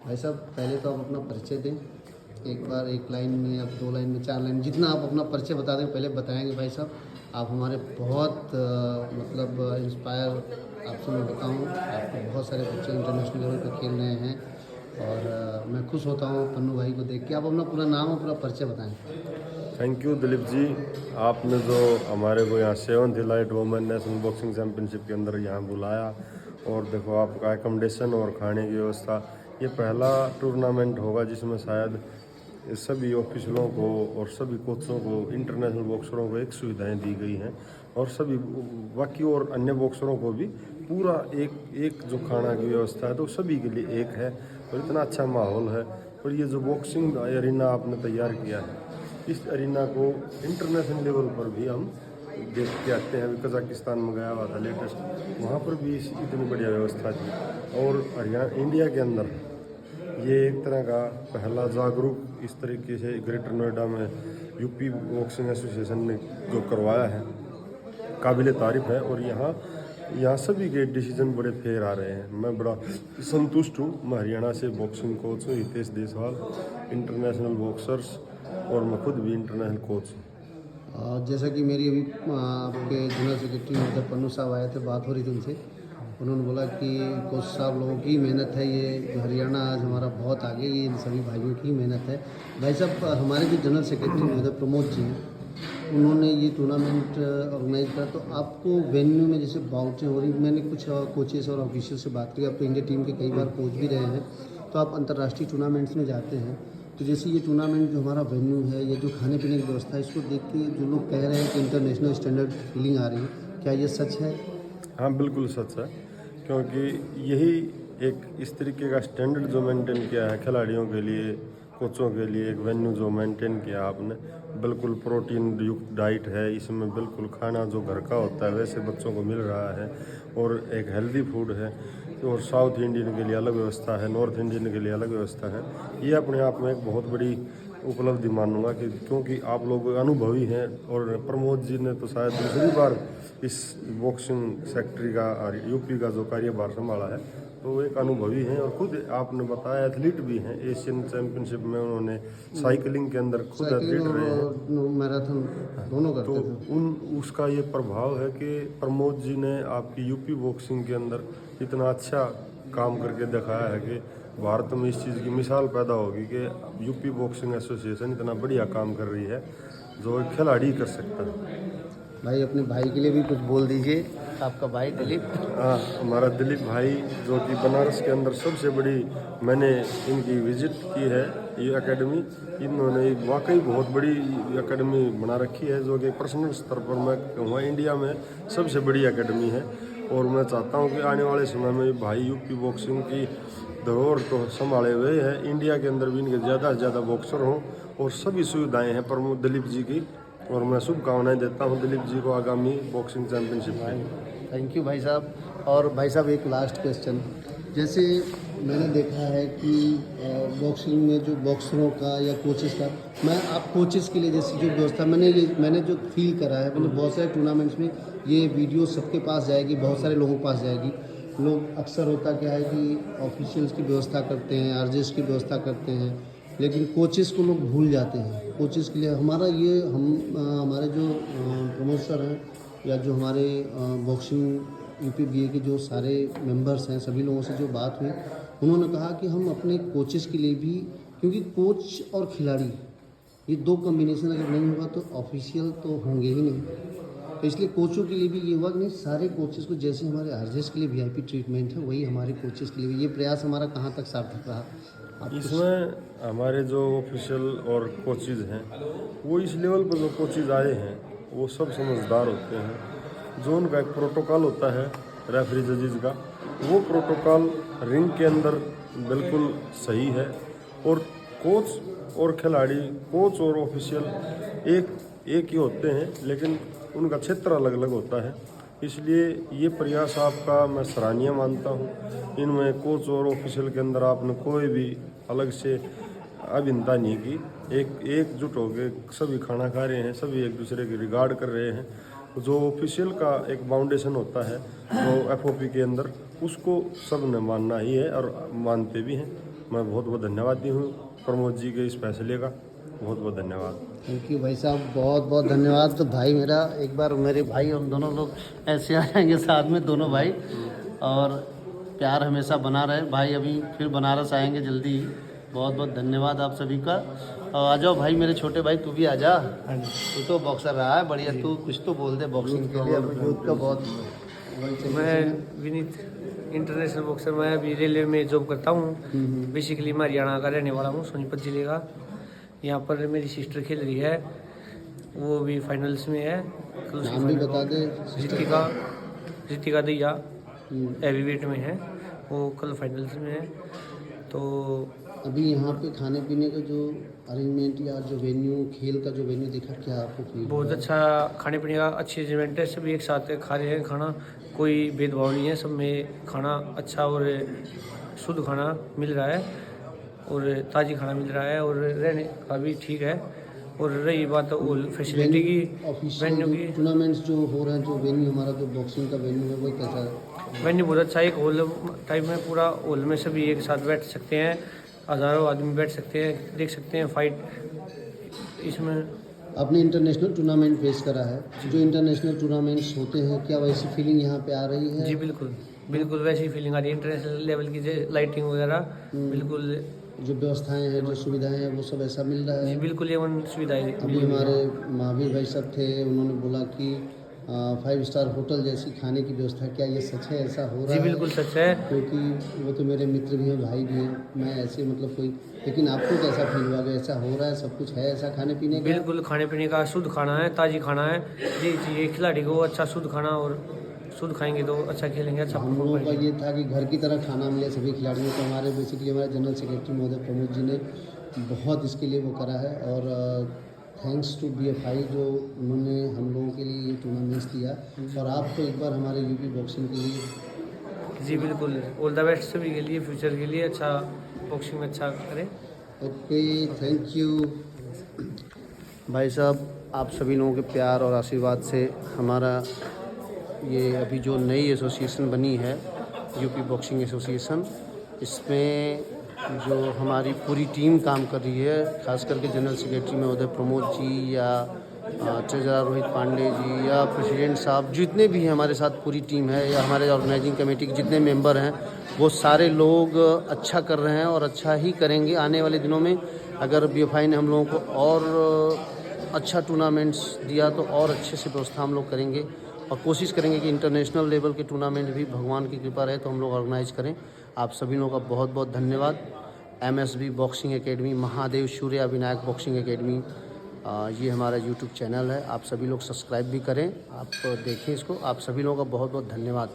भाई साहब पहले तो आप अपना परिचय दें, एक बार एक लाइन में, आप 2 लाइन में, 4 लाइन में, जितना आप अपना परिचय बता दें। पहले बताएंगे भाई साहब, आप हमारे बहुत मतलब इंस्पायर आपसे मैं बताऊँ, आपके बहुत सारे बच्चे इंटरनेशनल लेवल पे खेल रहे हैं और मैं खुश होता हूँ पन्नू भाई को देख के। आप अपना पूरा नाम और पूरा परिचय बताएं। थैंक यू दिलीप जी, आपने जो हमारे को यहाँ 7th elite women national boxing championship के अंदर यहाँ बुलाया, और देखो आपका एकोमोडेशन और खाने की व्यवस्था, ये पहला टूर्नामेंट होगा जिसमें शायद सभी ऑफिसरों को और सभी कोचों को, इंटरनेशनल बॉक्सरों को एक सुविधाएं दी गई हैं, और सभी बाकी और अन्य बॉक्सरों को भी पूरा एक जो खाना की व्यवस्था है तो सभी के लिए एक है, और इतना अच्छा माहौल है। और ये जो बॉक्सिंग एरिना आपने तैयार किया है, इस एरिना को इंटरनेशनल लेवल पर भी हम देख के आते हैं। अभी कजाकिस्तान में गया हुआ था लेटेस्ट, वहाँ पर भी इतनी बढ़िया व्यवस्था थी। और हरियाणा इंडिया के अंदर ये एक तरह का पहला जागरूक इस तरीके से ग्रेटर नोएडा में यूपी बॉक्सिंग एसोसिएशन ने जो करवाया है, काबिल तारीफ है। और यहाँ सभी के डिसीजन बड़े फेयर आ रहे हैं। मैं बड़ा संतुष्ट हूँ। मैं हरियाणा से बॉक्सिंग कोच हूँ, हितेश देसवाल, इंटरनेशनल बॉक्सर्स, और मैं खुद भी इंटरनेशनल कोच हूँ। जैसा कि मेरी अभी आपके जनरल सेक्रेटरी जब पन्नू साहब आए थे, बात हो रही थी उनसे, उन्होंने बोला कि कोच साहब लोगों की मेहनत है, ये हरियाणा आज हमारा बहुत आगे, ये इन सभी भाइयों की मेहनत है। भाई साहब हमारे जो जनरल सेक्रेटरी महोदय प्रमोद जी हैं, उन्होंने ये टूर्नामेंट ऑर्गेनाइज करा, तो आपको वेन्यू में जैसे बाउटें हो रही, मैंने कुछ कोचेस और ऑफिशियल से बात की, आप तो इंडिया टीम के कई बार कोच भी रहे हैं, तो आप अंतर्राष्ट्रीय टूर्नामेंट्स में जाते हैं, तो जैसे ये टूर्नामेंट जो हमारा वेन्यू है, ये जो खाने पीने की व्यवस्था है, इसको देख के जो लोग कह रहे हैं कि इंटरनेशनल स्टैंडर्ड फीलिंग आ रही है, क्या ये सच है? हाँ बिल्कुल सच है, क्योंकि यही एक इस तरीके का स्टैंडर्ड जो मेंटेन किया है खिलाड़ियों के लिए, कोचों के लिए, एक वेन्यू जो मेंटेन किया आपने, बिल्कुल प्रोटीन युक्त डाइट है इसमें, बिल्कुल खाना जो घर का होता है वैसे बच्चों को मिल रहा है, और एक हेल्दी फूड है। और साउथ इंडियन के लिए अलग व्यवस्था है, नॉर्थ इंडियन के लिए अलग व्यवस्था है। ये अपने आप में एक बहुत बड़ी उपलब्धि मानूंगा, कि क्योंकि आप लोग अनुभवी हैं, और प्रमोद जी ने तो शायद दूसरी बार इस बॉक्सिंग सेक्रेटरी का और यूपी का जो कार्यभार संभाला है, तो वो एक अनुभवी हैं, और खुद आपने बताया एथलीट भी हैं। एशियन चैंपियनशिप में उन्होंने साइकिलिंग के अंदर खुद एथलीट रहे हैं, मैराथन दोनों करते तो थे। उसका ये प्रभाव है कि प्रमोद जी ने आपकी यूपी बॉक्सिंग के अंदर इतना अच्छा काम करके दिखाया है कि भारत में इस चीज़ की मिसाल पैदा होगी कि यूपी बॉक्सिंग एसोसिएशन इतना बढ़िया काम कर रही है जो एक खिलाड़ी कर सकता है। भाई अपने भाई के लिए भी कुछ बोल दीजिए, आपका भाई दिलीप। हाँ, हमारा दिलीप भाई जो कि बनारस के अंदर सबसे बड़ी, मैंने इनकी विजिट की है ये एकेडमी, इन्होंने वाकई बहुत बड़ी एकेडमी बना रखी है, जो कि पर्सनल स्तर पर मैं कहूँगा इंडिया में सबसे बड़ी एकेडमी है। और मैं चाहता हूँ कि आने वाले समय में भाई यूपी बॉक्सिंग की धरोहर तो संभाले हुए हैं, इंडिया के अंदर भी इनके ज़्यादा से ज़्यादा बॉक्सर हों, और सभी सुविधाएँ हैं प्रमोद दिलीप जी की, और मैं शुभकामनाएं देता हूं दिलीप जी को आगामी बॉक्सिंग चैंपियनशिप में। थैंक यू भाई साहब। और भाई साहब एक लास्ट क्वेश्चन, जैसे मैंने देखा है कि बॉक्सिंग में जो बॉक्सरों का या कोचेस का, मैं आप कोचेस के लिए जैसे जो व्यवस्था मैंने जो फील करा है, मतलब बहुत सारे टूर्नामेंट्स में ये वीडियो सबके पास जाएगी, बहुत सारे लोगों के पास जाएगी। लोग अक्सर होता क्या है कि ऑफिशियल्स की व्यवस्था करते हैं, आरजेस की व्यवस्था करते हैं, लेकिन कोचेस को लोग भूल जाते हैं। कोचेस के लिए हमारा ये हमारे जो प्रमोटर हैं या जो हमारे बॉक्सिंग यूपीबीए के जो सारे मेंबर्स हैं, सभी लोगों से जो बात हुई, उन्होंने कहा कि हम अपने कोचेस के लिए भी, क्योंकि कोच और खिलाड़ी ये दो कॉम्बिनेशन अगर नहीं होगा तो ऑफिशियल तो होंगे ही नहीं, तो इसलिए कोचों के लिए भी ये हुआ कि नहीं, सारे कोचेस को जैसे हमारे आरजेस के लिए वीआईपी ट्रीटमेंट है, वही हमारे कोचेस के लिए भी। ये प्रयास हमारा कहाँ तक सार्थक रहा? इसमें हमारे जो ऑफिशियल और कोचेज हैं, वो इस लेवल पर जो कोचेज आए हैं वो सब समझदार होते हैं। जो उनका एक प्रोटोकॉल होता है रेफरी जजेज का, वो प्रोटोकॉल रिंग के अंदर बिल्कुल सही है, और कोच और खिलाड़ी, कोच और ऑफिशियल एक ही होते हैं, लेकिन उनका क्षेत्र अलग अलग होता है। इसलिए ये प्रयास आपका मैं सराहनीय मानता हूँ। इनमें कोच और ऑफिशियल के अंदर आपने कोई भी अलग से अभिन्नता नहीं की, एकजुट हो गए, सभी खाना खा रहे हैं, सभी एक दूसरे की रिगार्ड कर रहे हैं, जो ऑफिशियल का एक फाउंडेशन होता है तो FOP के अंदर, उसको सब ने मानना ही है और मानते भी हैं। मैं बहुत बहुत धन्यवादी हूँ प्रमोद जी के इस फैसले का, बहुत बहुत धन्यवाद। थैंक यू भाई साहब, बहुत बहुत धन्यवाद। तो भाई मेरा एक बार मेरे भाई, हम दोनों लोग ऐसे आ जाएंगे साथ में दोनों भाई, और प्यार हमेशा बना रहे भाई। अभी फिर बनारस आएंगे जल्दी ही। बहुत बहुत धन्यवाद आप सभी का। और आ जाओ भाई मेरे छोटे भाई, तू भी आ जा। तू तो बॉक्सर रहा है बढ़िया, तू कुछ तो बोल दे बॉक्सिंग के लिए। अभी यूथ का बहुत मैं विनीत इंटरनेशनल बॉक्सर। मैं अभी रेलवे में जॉब करता हूँ। बेसिकली मैं हरियाणा का रहने वाला हूँ, सोनीपत जिले का। यहाँ पर मेरी सिस्टर खेल रही है, वो भी फाइनल्स में है। नाम भी बता दे। रितिका दैया हैवी वेट में है, वो कल फाइनल्स में है। तो अभी यहाँ पे खाने पीने का जो अरेंजमेंट या जो वेन्यू, खेल का जो वेन्यू देखा, क्या आपको फील बहुत हुआ? अच्छा खाने पीने का अच्छी अरेंजमेंट है। सभी एक साथ खा रहे हैं खाना, कोई भेदभाव नहीं है। सब में खाना अच्छा और शुद्ध खाना मिल रहा है और ताज़ी खाना मिल रहा है, और रहने का भी ठीक है। और रही बात हॉल फैसिलिटी की, ऑफिशियल वेन्यू की, टूर्नामेंट्स जो हो रहे हैं, जो वेन्यू हमारा जो बॉक्सिंग का वेन्यू है, वो कैसा है? वेन्यू बहुत अच्छा है। एक हॉल टाइप में, पूरा हॉल में सभी एक साथ बैठ सकते हैं, हज़ारों आदमी बैठ सकते हैं, देख सकते हैं फाइट। इसमें आपने इंटरनेशनल टूर्नामेंट फेस करा है, जो इंटरनेशनल टूर्नामेंट्स होते हैं, क्या वैसी फीलिंग यहाँ पे आ रही है? जी बिल्कुल बिल्कुल वैसी फीलिंग आ रही है। इंटरनेशनल लेवल की जो लाइटिंग वगैरह बिल्कुल, जो व्यवस्थाएं हैं, जो सुविधाएं हैं, वो सब ऐसा मिल रहा जी है? बिल्कुल एवन सुविधाएं। अभी हमारे महावीर भाई साहब थे, उन्होंने बोला कि 5 स्टार होटल जैसी खाने की व्यवस्था, क्या ये सच है, ऐसा हो रहा जी है? बिल्कुल सच है। क्योंकि वो तो मेरे मित्र भी हैं, भाई भी हैं, मैं ऐसे मतलब कोई, लेकिन आपको कैसा फील हुआ कि ऐसा हो रहा है, सब कुछ है ऐसा खाने पीने का? बिल्कुल खाने पीने का शुद्ध खाना है, ताज़ी खाना है। जी जी, एक खिलाड़ी को अच्छा शुद्ध खाना, और शुद्ध खाएंगे तो अच्छा खेलेंगे, अच्छा हम परफॉर्म लोगों का करेंगे। ये था कि घर की तरह खाना मिले सभी खिलाड़ियों को। हमारे बेसिकली हमारे जनरल सेक्रेटरी महोदय प्रमोद जी ने बहुत इसके लिए वो करा है, और थैंक्स टू BFI जो उन्होंने हम लोगों के लिए ये टूर्नामेंट्स दिया। और आपको एक बार हमारे यूपी बॉक्सिंग के लिए जी बिल्कुल, ऑल द बेस्ट सभी के लिए, फ्यूचर के लिए अच्छा बॉक्सिंग में अच्छा करें। ओके, थैंक यू भाई साहब। आप सभी लोगों के प्यार और आशीर्वाद से हमारा ये अभी जो नई एसोसिएशन बनी है, यूपी बॉक्सिंग एसोसिएशन, इसमें जो हमारी पूरी टीम काम कर रही है, खास करके जनरल सेक्रेटरी महोदय प्रमोद जी, या ट्रेजरर रोहित पांडे जी, या प्रेसिडेंट साहब, जितने भी हैं हमारे साथ पूरी टीम है, या हमारे ऑर्गेनाइजिंग कमेटी के जितने मेंबर हैं, वो सारे लोग अच्छा कर रहे हैं और अच्छा ही करेंगे आने वाले दिनों में। अगर BFI ने हम लोगों को और अच्छा टूर्नामेंट्स दिया तो और अच्छे से व्यवस्था हम लोग करेंगे, और कोशिश करेंगे कि इंटरनेशनल लेवल के टूर्नामेंट भी भगवान की कृपा रहे तो हम लोग ऑर्गेनाइज करें। आप सभी लोगों का बहुत बहुत धन्यवाद। MSB boxing academy, Mahadev Surya Vinayak boxing academy, ये हमारा YouTube चैनल है। आप सभी लोग सब्सक्राइब भी करें, आप देखें इसको। आप सभी लोगों का बहुत बहुत धन्यवाद।